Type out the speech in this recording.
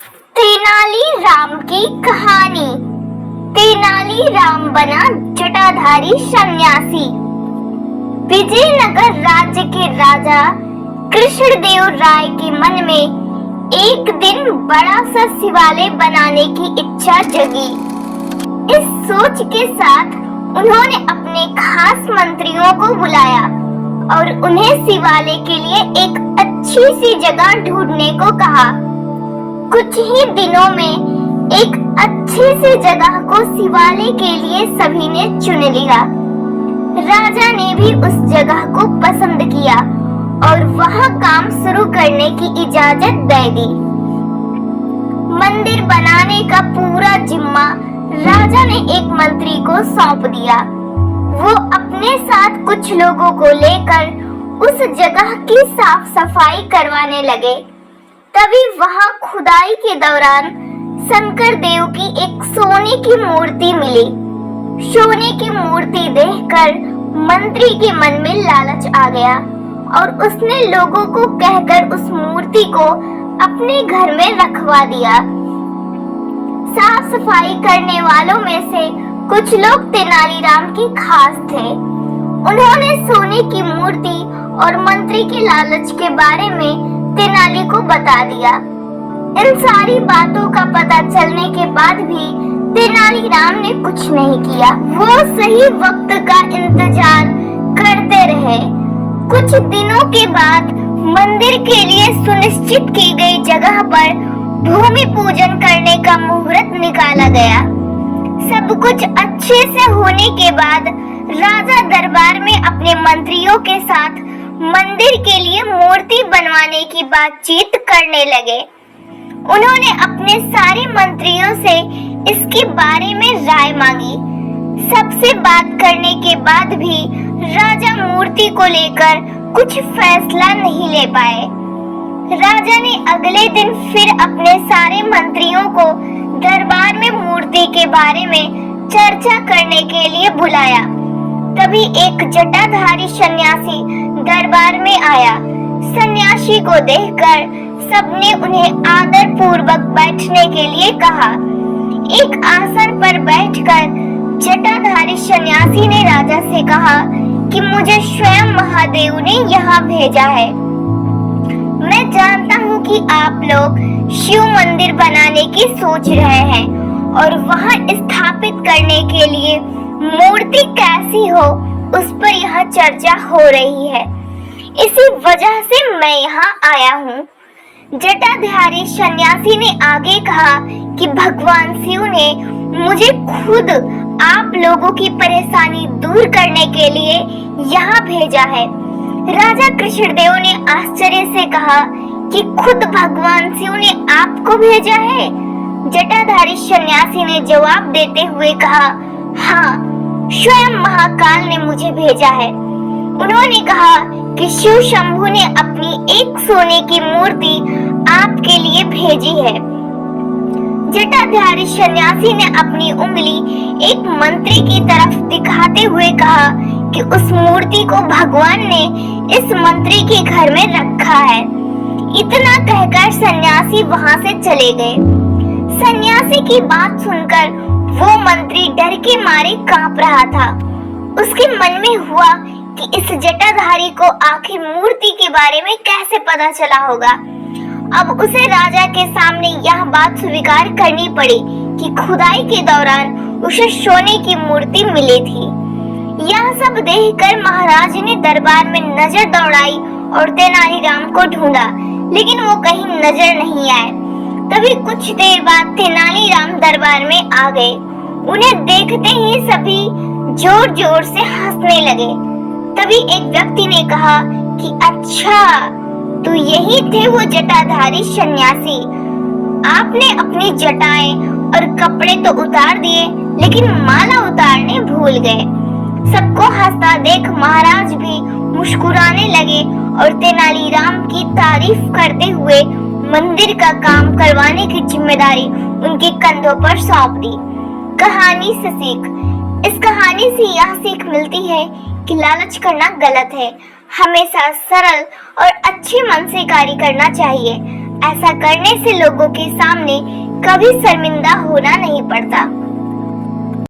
तेनाली राम की कहानी। तेनाली राम बना जटाधारी सन्यासी। विजयनगर राज्य के राजा कृष्णदेव राय के मन में एक दिन बड़ा सा शिवालय बनाने की इच्छा जगी। इस सोच के साथ उन्होंने अपने खास मंत्रियों को बुलाया और उन्हें शिवालय के लिए एक अच्छी सी जगह ढूंढने को कहा। कुछ ही दिनों में एक अच्छी सी जगह को शिवालय के लिए सभी ने चुन लिया। राजा ने भी उस जगह को पसंद किया और वहां काम शुरू करने की इजाजत दे दी। मंदिर बनाने का पूरा जिम्मा राजा ने एक मंत्री को सौंप दिया। वो अपने साथ कुछ लोगों को लेकर उस जगह की साफ सफाई करवाने लगे। तभी वहां खुदाई के दौरान शंकर देव की एक सोने की मूर्ति मिली। सोने की मूर्ति देखकर मंत्री के मन में लालच आ गया और उसने लोगों को कहकर उस मूर्ति को अपने घर में रखवा दिया। साफ सफाई करने वालों में से कुछ लोग तेनालीराम की खास थे। उन्होंने सोने की मूर्ति और मंत्री के लालच के बारे में तेनाली को बता दिया। इन सारी बातों का पता चलने के बाद भी तेनालीराम ने कुछ नहीं किया। वो सही वक्त का इंतजार करते रहे। कुछ दिनों के बाद मंदिर के लिए सुनिश्चित की गई जगह पर भूमि पूजन करने का मुहूर्त निकाला गया। सब कुछ अच्छे से होने के बाद राजा दरबार में अपने मंत्रियों के साथ मंदिर के लिए मूर्ति बनवाने की बातचीत करने लगे। उन्होंने अपने सारे मंत्रियों से इसके बारे में राय मांगी। सबसे बात करने के बाद भी राजा मूर्ति को लेकर कुछ फैसला नहीं ले पाए। राजा ने अगले दिन फिर अपने सारे मंत्रियों को दरबार में मूर्ति के बारे में चर्चा करने के लिए बुलाया। तभी एक जटाधारी सन्यासी दरबार में आया। सन्यासी को देखकर सबने उन्हें आदर पूर्वक बैठने के लिए कहा। एक आसन पर बैठकर जटाधारी सन्यासी ने राजा से कहा कि मुझे स्वयं महादेव ने यहाँ भेजा है। मैं जानता हूँ कि आप लोग शिव मंदिर बनाने की सोच रहे हैं और वहाँ स्थापित करने के लिए मूर्ति कैसी हो उस पर यहाँ चर्चा हो रही है। इसी वजह से मैं यहाँ आया हूँ। जटाधारी सन्यासी ने आगे कहा कि भगवान शिव ने मुझे खुद आप लोगों की परेशानी दूर करने के लिए यहाँ भेजा है। राजा कृष्णदेव ने आश्चर्य से कहा कि खुद भगवान शिव ने आपको भेजा है? जटाधारी सन्यासी ने जवाब देते हुए कहा, हाँ, स्वयं महाकाल ने मुझे भेजा है। उन्होंने कहा कि शिव शंभु ने अपनी एक सोने की मूर्ति आपके लिए भेजी है। जटाधारी सन्यासी ने अपनी उंगली एक मंत्री की तरफ दिखाते हुए कहा कि उस मूर्ति को भगवान ने इस मंत्री के घर में रखा है। इतना कहकर सन्यासी वहां से चले गए। सन्यासी की बात सुनकर वो मंत्री डर के मारे कांप रहा था। उसके मन में हुआ कि इस जटाधारी को आखिर मूर्ति के बारे में कैसे पता चला होगा। अब उसे राजा के सामने यह बात स्वीकार करनी पड़ी कि खुदाई के दौरान उसे सोने की मूर्ति मिली थी। यह सब देखकर महाराज ने दरबार में नजर दौड़ाई और तेनालीराम को ढूंढा, लेकिन वो कहीं नजर नहीं आए। तभी कुछ देर बाद तेनालीराम दरबार में आ गए। उन्हें देखते ही सभी जोर जोर से हंसने लगे। तभी एक व्यक्ति ने कहा कि अच्छा, तो यही थे वो जटाधारी सन्यासी। आपने अपनी जटाएं और कपड़े तो उतार दिए, लेकिन माला उतारने भूल गए। सबको हंसता देख महाराज भी मुस्कुराने लगे और तेनालीराम की तारीफ करते हुए मंदिर का काम करवाने की जिम्मेदारी उनके कंधों पर सौंप दी। कहानी से सीख। इस कहानी से यह सीख मिलती है कि लालच करना गलत है। हमेशा सरल और अच्छे मन से कार्य करना चाहिए ऐसा करने से लोगों के सामने कभी शर्मिंदा होना नहीं पड़ता।